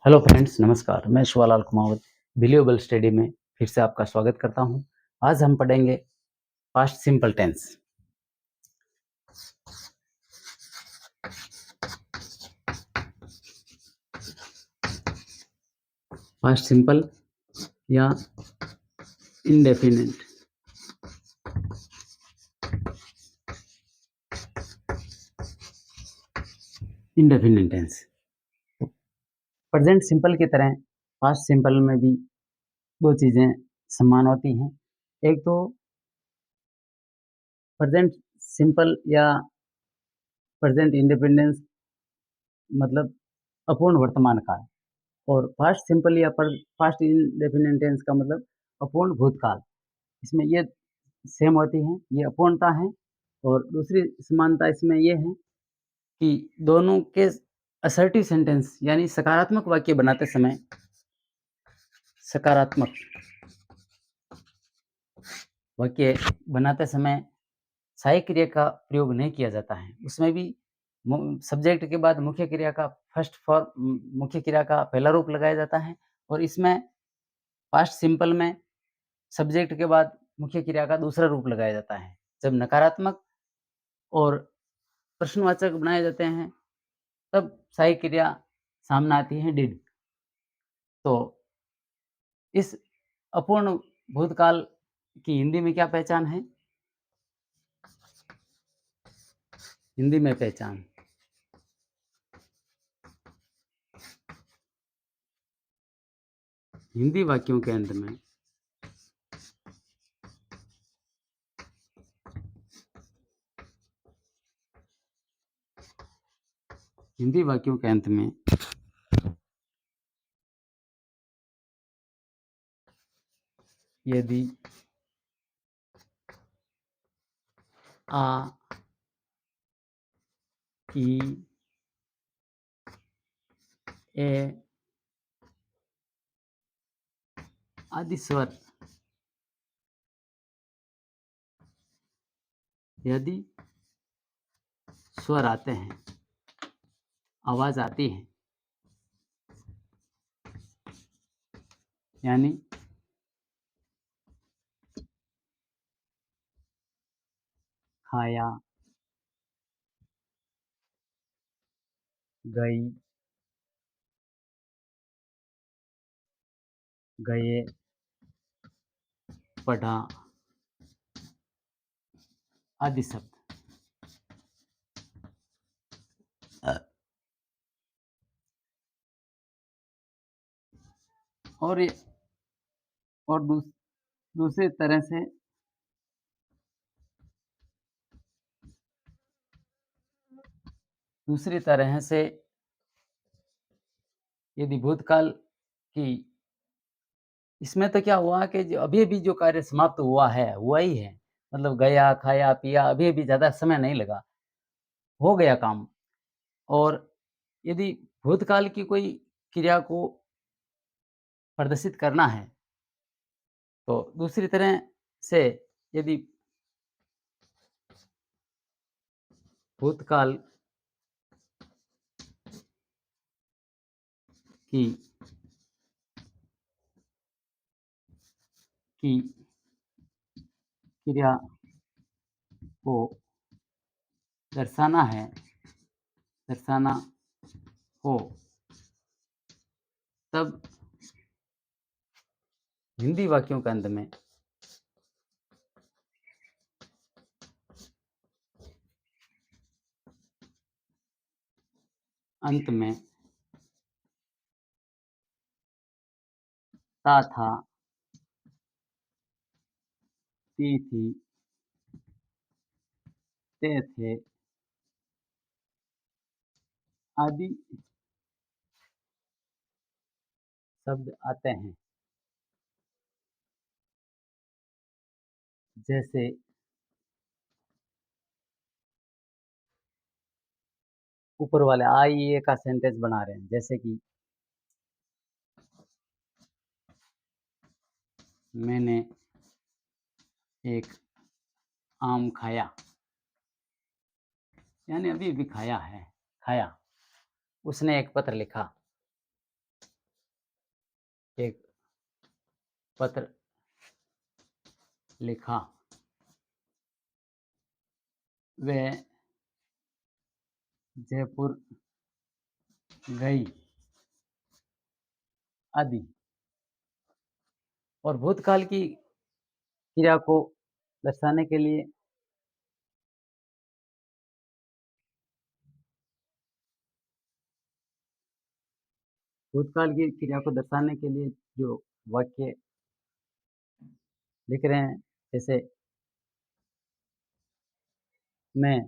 Hello friends, नमस्कार। मैं Shivlal Kumawat believable study में फिर से आपका स्वागत करता हूं। आज हम पढ़ेंगे past simple tense. Past simple या indefinite. Indefinite tense present simple की तरह पास्ट सिंपल में भी दो चीज़ें समान होती हैं। एक तो प्रेजेंट सिंपल या प्रेजेंट इंडिपेंडेंस मतलब अपूर्ण वर्तमान काल, और पास्ट सिंपल या पास्ट इंडेफिनिट टेंस का मतलब अपूर्ण भूतकाल। इसमें ये सेम होती हैं, ये अपूर्णता है। और दूसरी समानता इसमें ये है कि दोनों के असर्टिव सेंटेंस यानी सकारात्मक वाक्य बनाते समय सकारात्मक वाक्य बनाते समय सहायक क्रिया का प्रयोग नहीं किया जाता है। उसमें भी सब्जेक्ट के बाद मुख्य क्रिया का मुख्य क्रिया का पहला रूप लगाया जाता है, और इसमें पास्ट सिंपल में सब्जेक्ट के बाद मुख्य क्रिया का दूसरा रूप लगाया जाता है। जब नकारात्मक और प्रश्नवाचक बनाए जाते हैं तब सहायक क्रिया सामने आती है, डिड। तो इस अपूर्ण भूतकाल की हिंदी में क्या पहचान है? हिंदी में पहचान हिंदी वाक्यों के अंत में हिंदी वाक्यों के अंत में यदि आ, ई, ए आदि स्वर यदि स्वर आते हैं, आवाज आती है, यानी खाया, गई, गए, पढ़ा आदि शब्द। और ये और दूसरी तरह से यदि भूतकाल की, इसमें तो क्या हुआ कि जो अभी-अभी जो कार्य समाप्त हुआ है, हुआ ही है। मतलब गया, खाया, पिया, अभी-अभी ज़्यादा समय नहीं लगा, हो गया काम। और यदि भूतकाल की कोई क्रिया को प्रदर्शित करना है, तो दूसरी तरह से यदि भूतकाल की की क्रिया को दर्शाना है, दर्शाना हो, तब हिंदी वाक्यों के अंत में ता था, ती थी, ते थे आदि शब्द आते हैं। जैसे ऊपर वाले आई ए का सेंटेंस बना रहे हैं, जैसे कि मैंने एक आम खाया, यानी अभी भी खाया है, खाया। उसने एक पत्र लिखा, एक पत्र लिखा, वह जयपुर गई आदि। और भूतकाल की क्रिया को दर्शाने के लिए भूतकाल की क्रिया को दर्शाने के लिए जो वाक्य लिख रहे हैं, जैसे मैं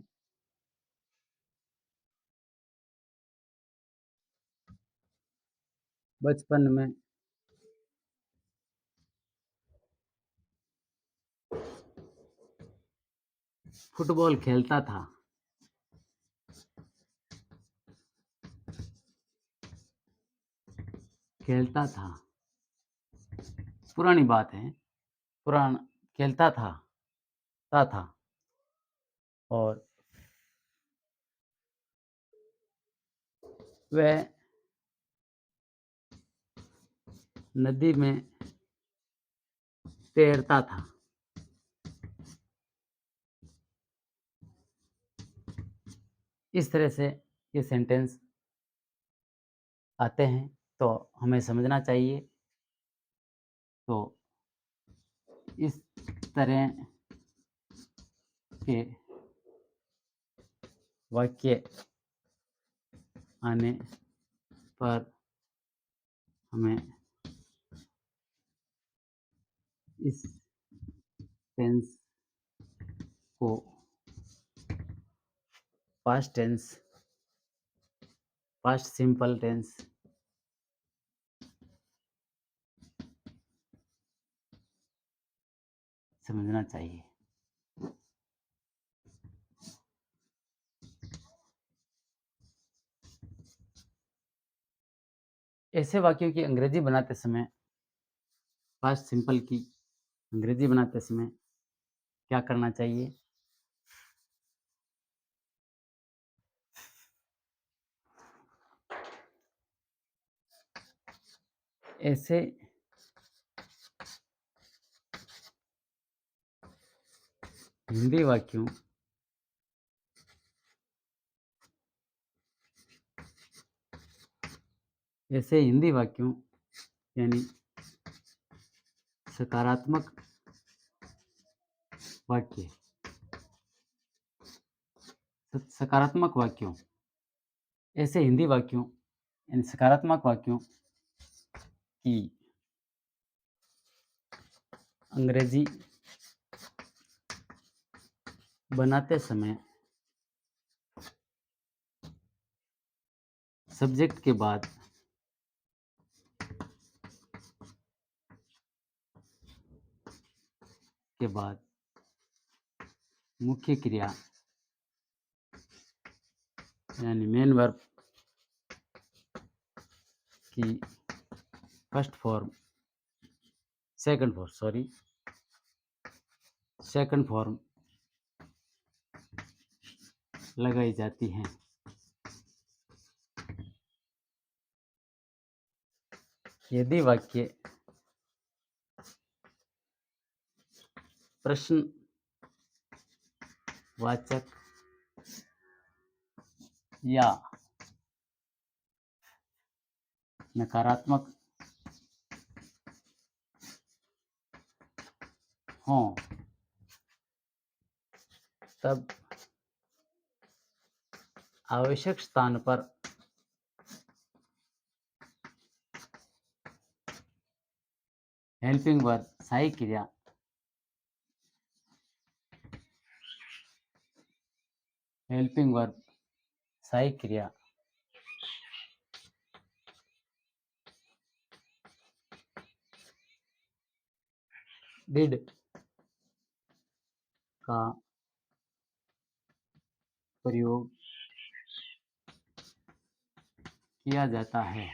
बचपन में फुटबॉल खेलता था। खेलता था, पुरानी बात है, खेलता था और वह नदी में तैरता था। इस तरह से ये सेंटेंस आते हैं, तो हमें समझना चाहिए। तो इस तरह के वाक्य आने पर हमें इस टेंस को पास्ट सिंपल टेंस समझना चाहिए। ऐसे वाक्यों की अंग्रेजी बनाते समय, पास्ट सिंपल की अंग्रेजी बनाते समय क्या करना चाहिए? ऐसे हिंदी वाक्यों यानी सकारात्मक वाक्य ऐसे हिंदी वाक्यों यानी सकारात्मक वाक्यों की अंग्रेजी बनाते समय सब्जेक्ट के बाद मुख्य क्रिया यानी मेन वर्ब की सेकंड फॉर्म लगाई जाती हैं। यदि वाक्य प्रश्नवाचक या नकारात्मक हों, तब आवश्यक स्थान पर हेल्पिंग वर्ब सहायक क्रिया डिड का प्रयोग किया जाता है।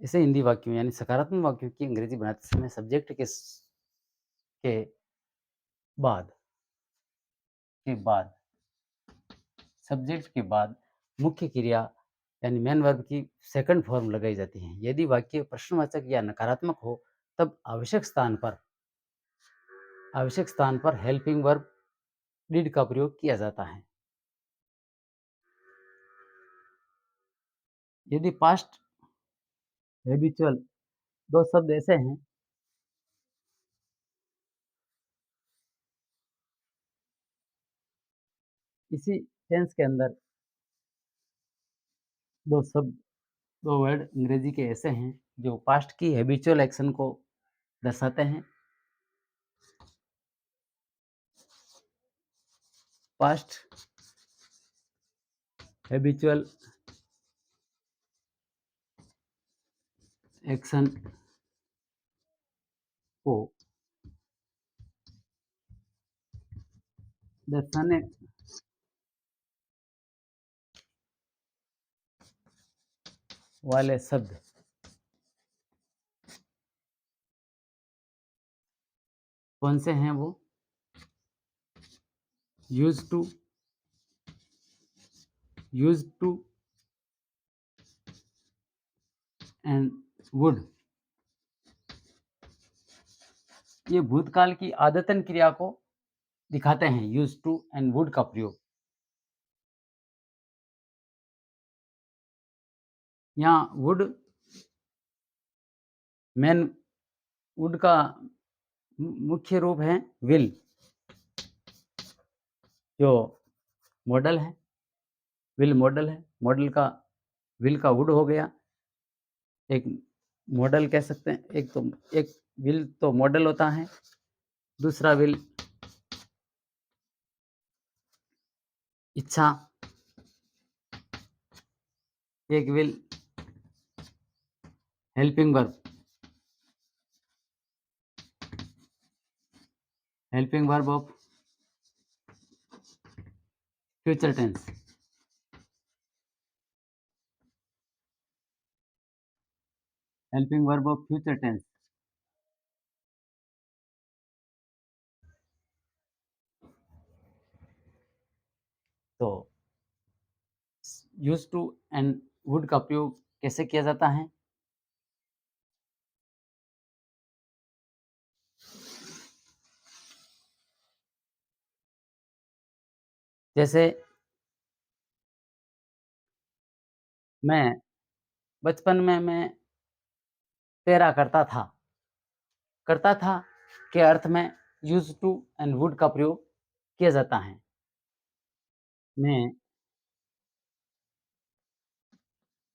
ऐसे हिंदी वाक्यों यानी सकारात्मक वाक्यों की अंग्रेजी बनाते समय सब्जेक्ट के बाद सब्जेक्ट के बाद मुख्य क्रिया यानी मेन वर्ब की सेकंड फॉर्म लगाई जाती है। यदि वाक्य प्रश्नवाचक या नकारात्मक हो, तब आवश्यक स्थान पर हेल्पिंग वर्ब डिड का प्रयोग किया जाता है। यदि पास्ट हैबिचुअल 2 शब्द ऐसे हैं, इसी टेंस के अंदर 2 शब्द 2 वर्ड अंग्रेजी के ऐसे हैं जो पास्ट की हैबिचुअल एक्शन को दर्शाते हैं। पास्ट हैबिचुअल एक्शन को दर्शाने वाले शब्द कौन से हैं वो? Used to, used to and would. ये भूतकाल की आदतन क्रिया को दिखाते हैं, यूज्ड टू एंड वुड का प्रयोग। यहाँ वुड मेन वुड का मुख्य रूप है विल, जो मॉडल है, विल मॉडल है। मॉडल का विल का वुड हो गया। एक मॉडल कह सकते हैं, एक विल तो मॉडल होता है, दूसरा विल इच्छा, एक will helping verb, helping verb of future tense, helping verb of future tense. तो यूज्ड टू एंड वुड का प्रयोग कैसे किया जाता है? जैसे मैं बचपन में मैं तैरा करता था के अर्थ में यूज्ड टू एंड वुड का प्रयोग किया जाता है। मैं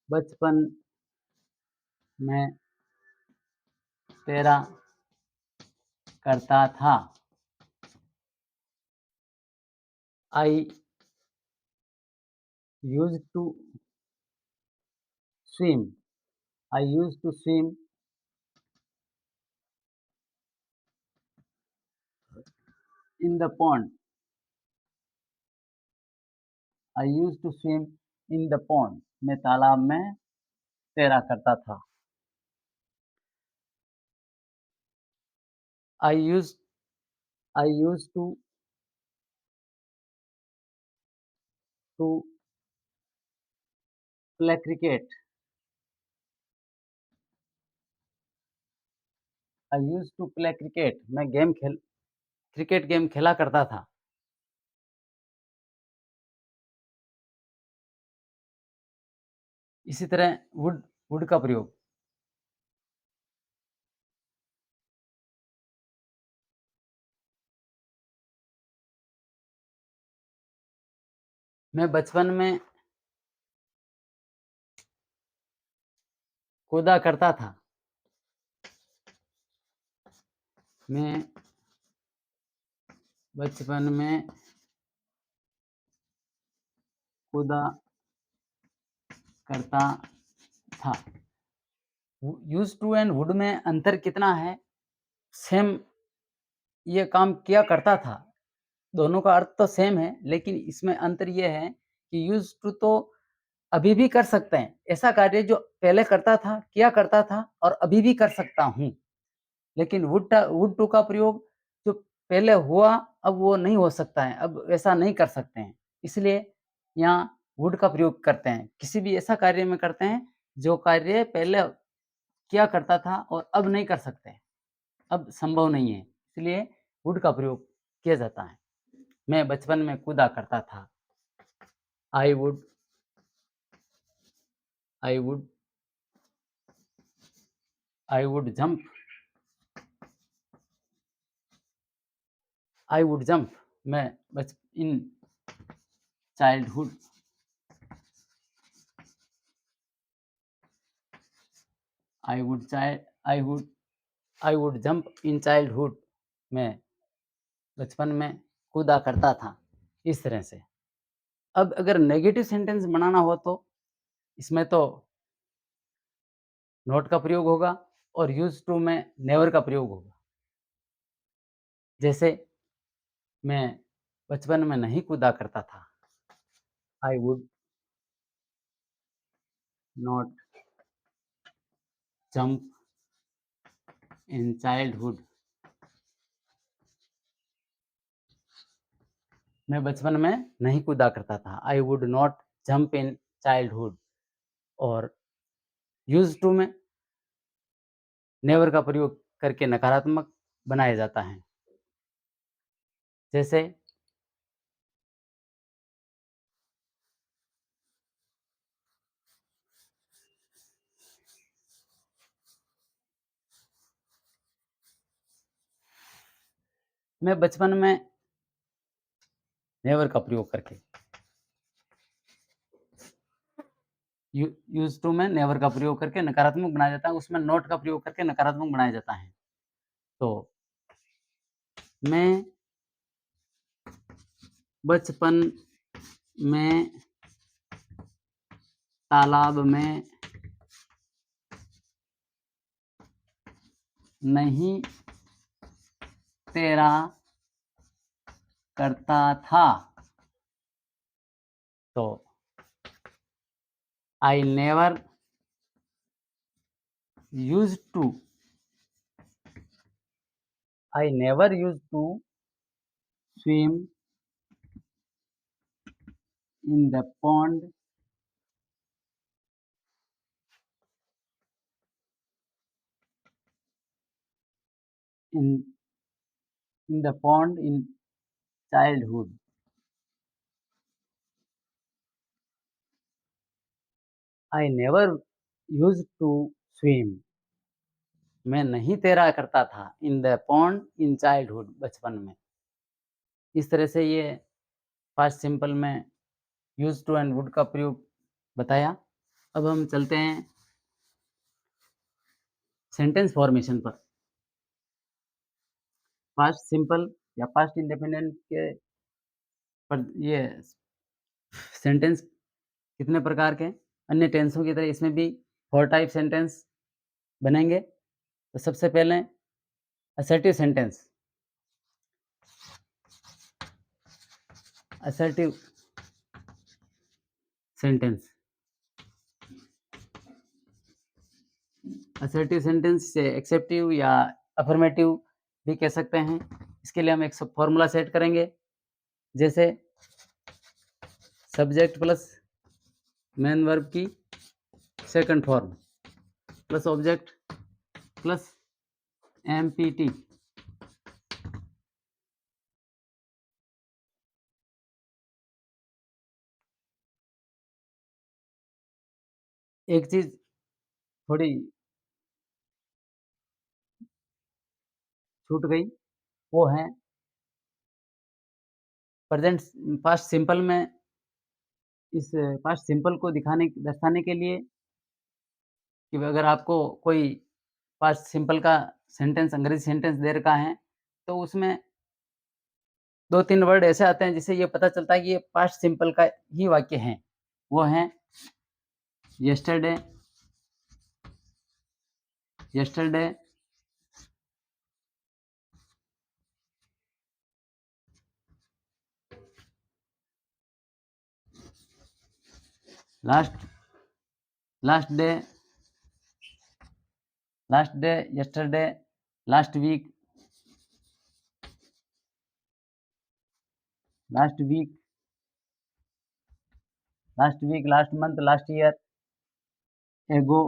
बचपन में तैरा करता था। I used to swim, I used to swim in the pond, I used to swim in the pond. मैं तालाब में तैरा करता था। I used I used to play cricket, I used to play cricket. मैं क्रिकेट गेम खेला करता था। इसी तरह वुड वुड का प्रयोग, मैं बचपन में कूदा करता था। मैं बचपन में कूदा करता था। यूज्ड टू एंड वुड में अंतर कितना है? सेम ये काम किया करता था। दोनों का अर्थ तो सेम है, लेकिन इसमें अंतर ये है कि यूज्ड टू तो अभी भी कर सकते हैं। ऐसा कार्य जो पहले करता था, किया करता था और अभी भी कर सकता हूँ। लेकिन वुड टू का प्रयोग जो पहले हुआ, अब वो नहीं हो सकता है, अब वैसा नहीं कर सकते हैं। इसलिए यहाँ वुड का प्रयोग करते हैं। किसी भी ऐसा कार्य में करते हैं जो कार्य पहले किया करता था और अब नहीं कर सकते, अब संभव नहीं है, इसलिए वुड का प्रयोग किया जाता है। मैं बचपन में कूदा करता था। I would I would I would jump I would jump मैं बच इन childhood I would child I would jump in childhood मैं बचपन में कूदा करता था, इस तरह से। अब अगर नेगेटिव सेंटेंस बनाना हो तो इसमें तो नॉट का प्रयोग होगा और यूज्ड टू में नेवर का प्रयोग होगा। जैसे मैं बचपन में नहीं कूदा करता था। I would not jump in childhood. मैं बचपन में नहीं कूदा करता था। I would not jump in childhood. और यूज्ड टू में नेवर का प्रयोग करके नकारात्मक बनाया जाता है। जैसे मैं बचपन में नेवर का प्रयोग करके यूज्ड टू में नेवर का प्रयोग करके नकारात्मक बनाया जाता है, उसमें नॉट का प्रयोग करके नकारात्मक बनाया जाता है। तो मैं बचपन में तालाब में नहीं तैरा करता था। तो I never used to swim in the pond in the pond in childhood. I never used to swim. मैं नहीं तैरा करता था in the pond in childhood, बचपन में। इस तरह से ये पास्ट सिंपल में यूज्ड टू एंड वुड का प्रयोग बताया। अब हम चलते हैं सेंटेंस फॉर्मेशन पर। पास्ट सिंपल या पास्ट इंडेफिनिट के पर ये सेंटेंस कितने प्रकार के हैं? अन्य टेंसों की तरह इसमें भी 4 टाइप सेंटेंस बनेंगे। तो सबसे पहले assertive sentence. Assertive sentence assertive sentence से एक्सेप्टिव या अफर्मेटिव भी कह सकते हैं। इसके लिए हम एक फॉर्मूला सेट करेंगे। जैसे सब्जेक्ट प्लस मेन वर्ब की second form plus object plus empty. एक चीज थोड़ी छूट गई, वो है प्रेजेंट पास्ट सिंपल में। इस पास्ट सिंपल को दर्शाने के लिए कि अगर आपको कोई पास्ट सिंपल का सेंटेंस अंग्रेजी सेंटेंस दे रखा है, तो उसमें 2-3 वर्ड ऐसे आते हैं जिससे ये पता चलता है कि ये पास्ट सिंपल का ही वाक्य है। वो हैं yesterday yesterday, last last day yesterday, last week last week, last month, last year, ago,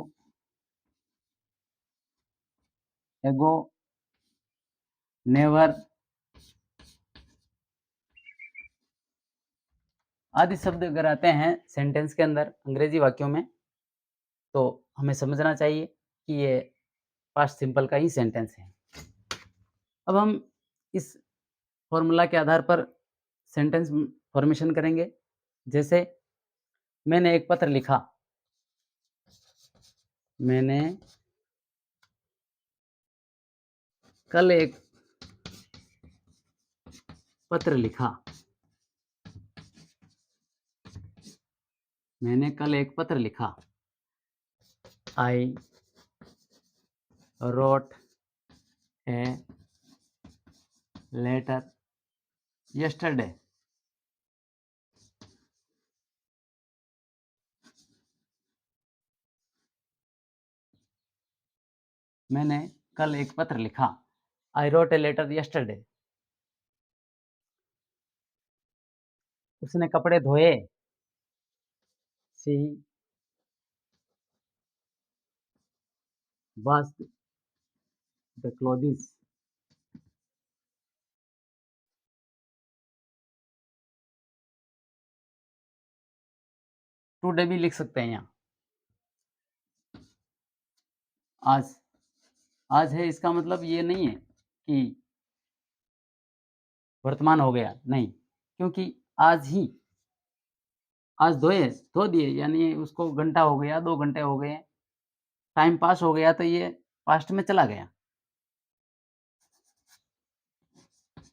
ago, never आदि शब्द अगर आते हैं सेंटेंस के अंदर अंग्रेजी वाक्यों में, तो हमें समझना चाहिए कि ये पास्ट सिंपल का ही सेंटेंस है। अब हम इस फ़ॉर्मूला के आधार पर सेंटेंस फॉर्मेशन करेंगे। जैसे मैंने एक पत्र लिखा, मैंने कल एक पत्र लिखा, मैंने कल एक पत्र लिखा। I wrote a letter yesterday. मैंने कल एक पत्र लिखा। I wrote a letter yesterday. उसने कपड़े धोए। She washed the clothes। Today भी लिख सकते हैं यहाँ। आज, आज है इसका मतलब ये नहीं है कि वर्तमान हो गया, नहीं, क्योंकि आज ही, आज धो दिए यानी उसको घंटा हो गया, 2 घंटे हो गए, टाइम पास हो गया तो ये पास्ट में चला गया।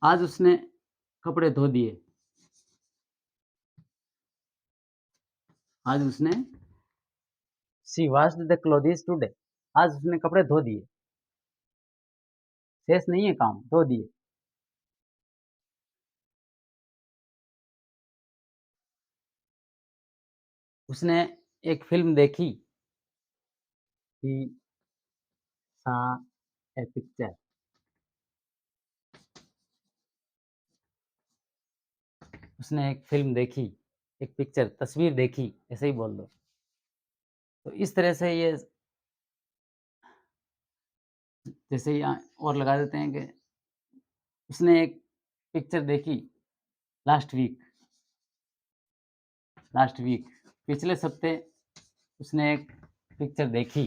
आज उसने कपड़े धो दिए। आज उसने she washed the clothes today. आज उसने कपड़े धो दिए। शेष नहीं है काम, धो दिए। उसने एक फ़िल्म देखी। He saw a picture. उसने एक फ़िल्म देखी, एक पिक्चर, तस्वीर देखी, ऐसे ही बोल दो। तो इस तरह से ये जैसे यहाँ और लगा देते हैं कि उसने एक पिक्चर देखी लास्ट वीक, लास्ट वीक, पिछले सप्ते उसने एक पिक्चर देखी।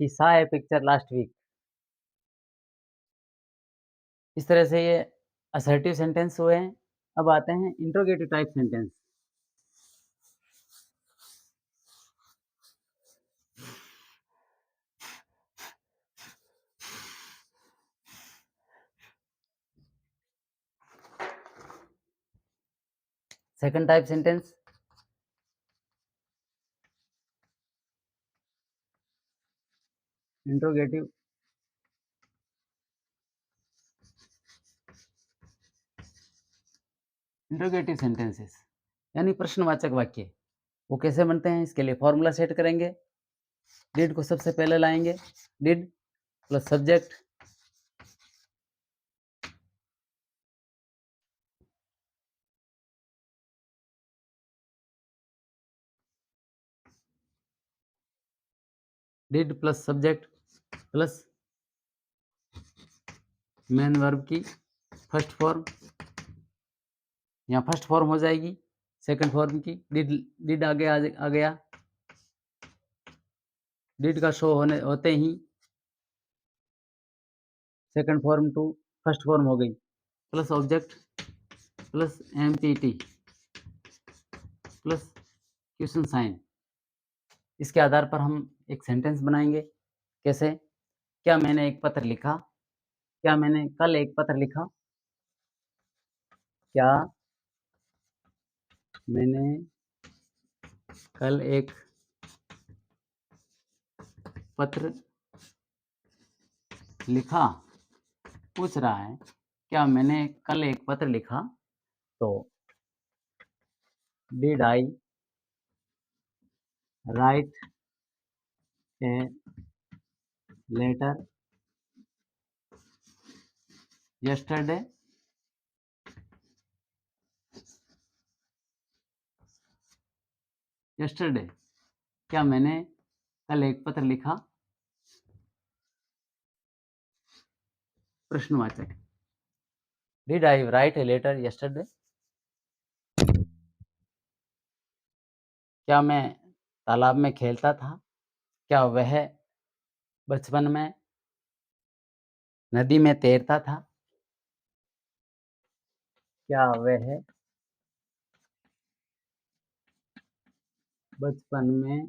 He saw a picture last week. इस तरह से ये असर्टिव सेंटेंस हुए हैं। अब आते हैं interrogative type sentence. Second type sentence, interrogative interrogative sentences यानी प्रश्नवाचक वाक्य। वो कैसे बनते हैं, इसके लिए फॉर्मूला सेट करेंगे। डिड को सबसे पहले लाएंगे। Did plus subject did plus subject plus main verb की फर्स्ट फॉर्म, यहाँ फर्स्ट फॉर्म हो जाएगी सेकंड फॉर्म की। डिड, डिड आगे आ गया। डिड का शो होते ही second form to first form हो गई, plus object plus MPT plus question sign. इसके आधार पर हम एक सेंटेंस बनाएंगे। कैसे? क्या मैंने एक पत्र लिखा? क्या मैंने कल एक पत्र लिखा? क्या मैंने कल एक पत्र लिखा? पूछ रहा है क्या मैंने कल एक पत्र लिखा? तो did I write a letter yesterday? Yesterday, क्या मैंने कल एक पत्र लिखा? प्रश्नवाचक। Did I write a letter yesterday? क्या मैं तालाब में खेलता था? क्या वह बचपन में नदी में तैरता था? क्या वह बचपन में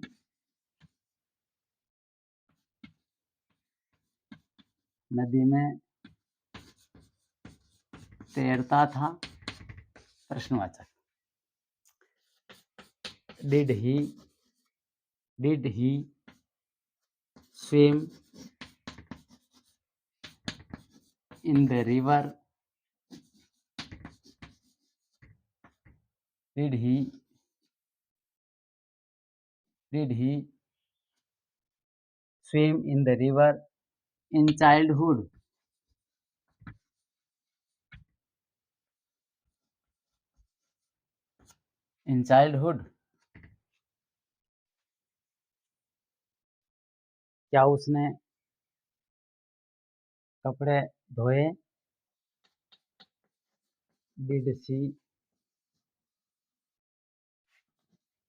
नदी में तैरता था? प्रश्नवाचक। Did he swim in the river? Did he swim in the river in childhood? In childhood, क्या उसने कपड़े धोए? Did she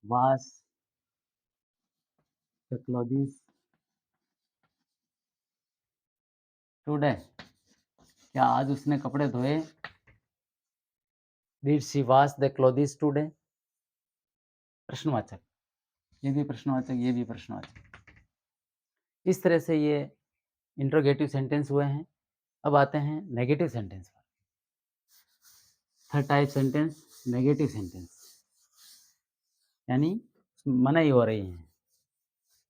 wash the clothes today? क्या आज उसने कपड़े धोए? Did she wash the clothes today? प्रश्नवाचक। ये भी प्रश्नवाचक, ये भी प्रश्नवाचक। इस तरह से ये इंट्रोगेटिव सेंटेंस हुए हैं। अब आते हैं नेगेटिव सेंटेंस पर। Third type sentence negative sentence, यानी मनाही हो रही है,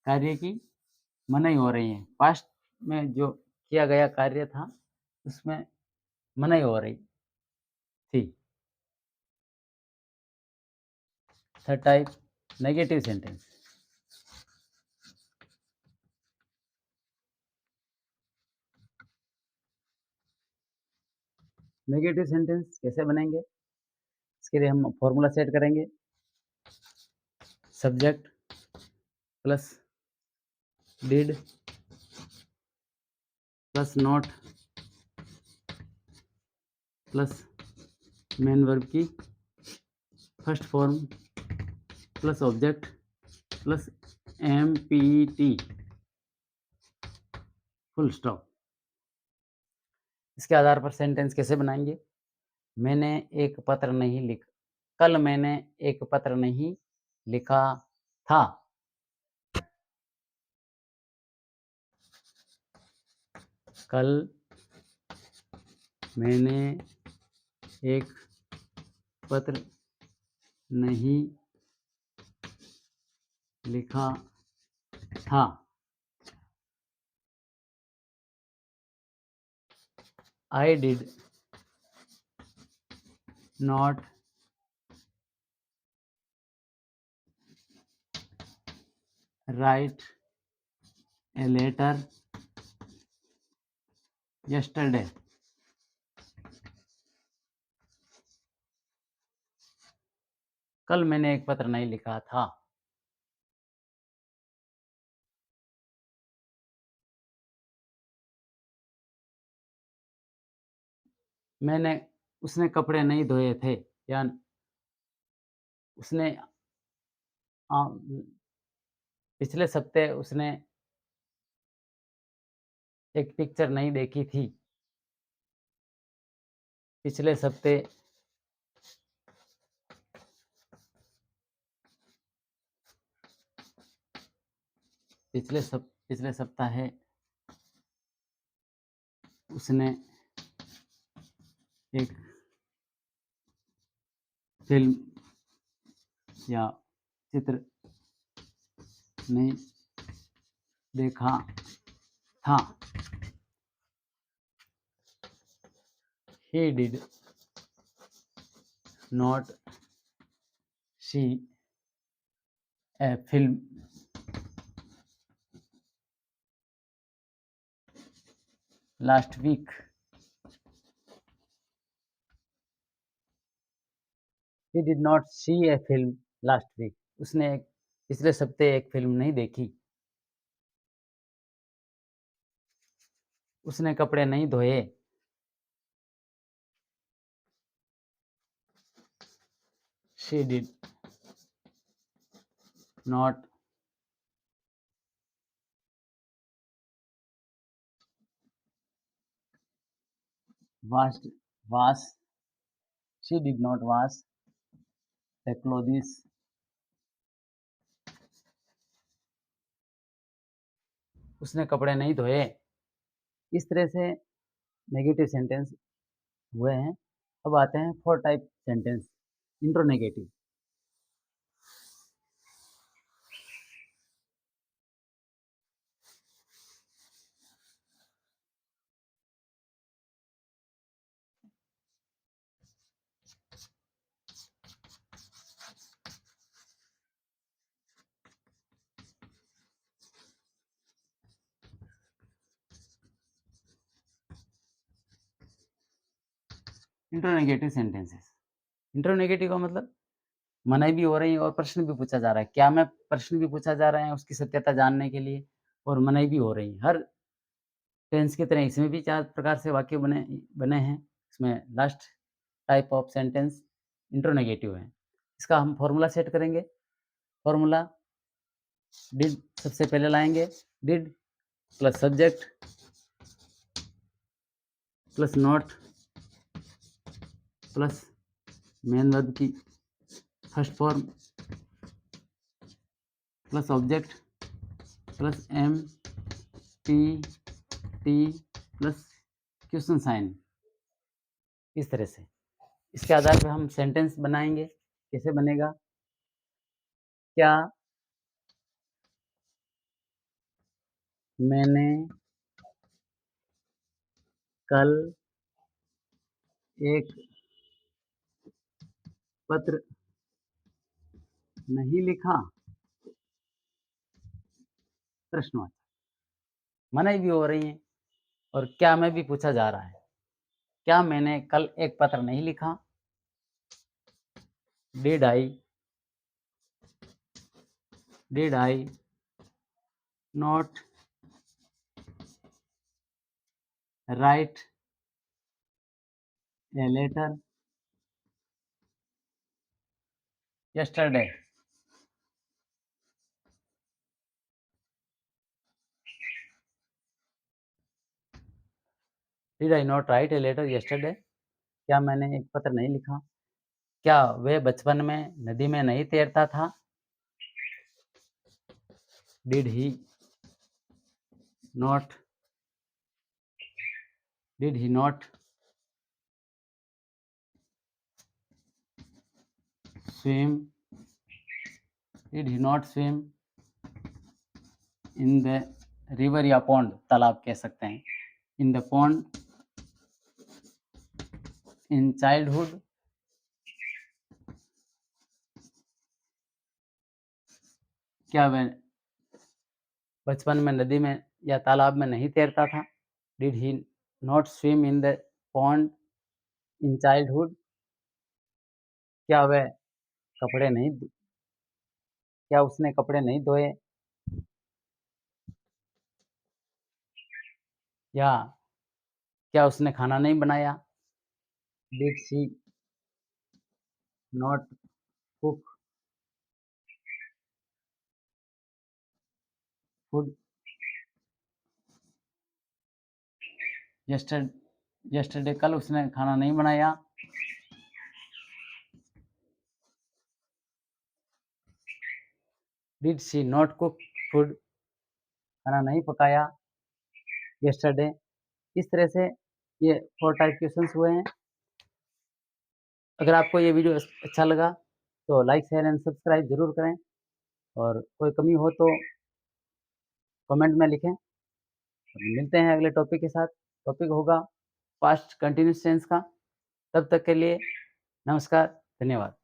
कार्य की मनाही हो रही है। पास्ट में जो किया गया कार्य था उसमें मनाही हो रही थी। Third type negative sentence. Negative sentence कैसे बनेंगे, इसके लिए हम फॉर्मूला सेट करेंगे। Subject plus did plus not plus main verb की first form plus object plus MPT full stop. इसके आधार पर सेंटेंस कैसे बनाएंगे? मैंने एक पत्र नहीं लिखा, कल मैंने एक पत्र नहीं लिखा था। कल मैंने एक पत्र नहीं लिखा था। I did not write a letter yesterday. कल मैंने एक पत्र नहीं लिखा था। उसने कपड़े नहीं धोए थे, या उसने पिछले सप्ते उसने एक पिक्चर नहीं देखी थी। पिछले सप्ते पिछले सप्ताह उसने एक फिल्म या चित्र नहीं देखा था। He did not see a film last week. He did not see a film last week. उसने एक पिछले सप्ताह एक फ़िल्म नहीं देखी। उसने कपड़े नहीं धोए। She did not washed wash she did not wash the clothes। उसने कपड़े नहीं धोए। इस तरह से नेगेटिव सेंटेंस हुए हैं। अब आते हैं 4 टाइप सेंटेंस इंट्रोनेगेटिव। इंट्रोनेगेटिव सेंटेंसेस। इंट्रोनेगेटिव का मतलब मनाही भी हो रही है और प्रश्न भी पूछा जा रहा है। क्या में प्रश्न भी पूछा जा रहा है उसकी सत्यता जानने के लिए और मनाही भी हो रही है। हर टेंस की तरह इसमें भी 4 प्रकार से वाक्य बने बने हैं। इसमें last type of sentence interrogative है। इसका हम फ़ॉर्मूला सेट करेंगे। फ़ॉर्मूला डिड सबसे पहले लाएँगे। Did plus subject plus not plus main verb की first form plus object plus M T T plus question sign. इस तरह से इसके आधार पर हम सेंटेंस बनाएंगे। कैसे बनेगा? क्या मैंने कल एक पत्र नहीं लिखा? प्रश्नवाचक। मनाही भी हो रही है और क्या में भी पूछा जा रहा है। क्या मैंने कल एक पत्र नहीं लिखा? Did I not write a letter yesterday? Did I not write a letter yesterday? क्या मैंने एक पत्र नहीं लिखा? क्या वह बचपन में नदी में नहीं तैरता था? Did he not swim? Did he not swim in the river या pond? तालाब कह सकते हैं। In the pond in childhood? क्या वह बचपन में नदी में या तालाब में नहीं तैरता था? Did he not swim in the pond in childhood? क्या वह कपड़े नहीं क्या उसने कपड़े नहीं धोए? या क्या उसने खाना नहीं बनाया? Did she not cook food yesterday? कल उसने खाना नहीं बनाया? Did she not cook food? खाना नहीं पकाया yesterday? इस तरह से ये 4 टाइप क्वेश्चंस हुए हैं। अगर आपको ये वीडियो अच्छा लगा तो लाइक, शेयर एंड सब्सक्राइब ज़रूर करें और कोई कमी हो तो कमेंट में लिखें। मिलते हैं अगले टॉपिक के साथ। टॉपिक होगा पास्ट कंटिन्यूअस टेंस का। तब तक के लिए नमस्कार, धन्यवाद।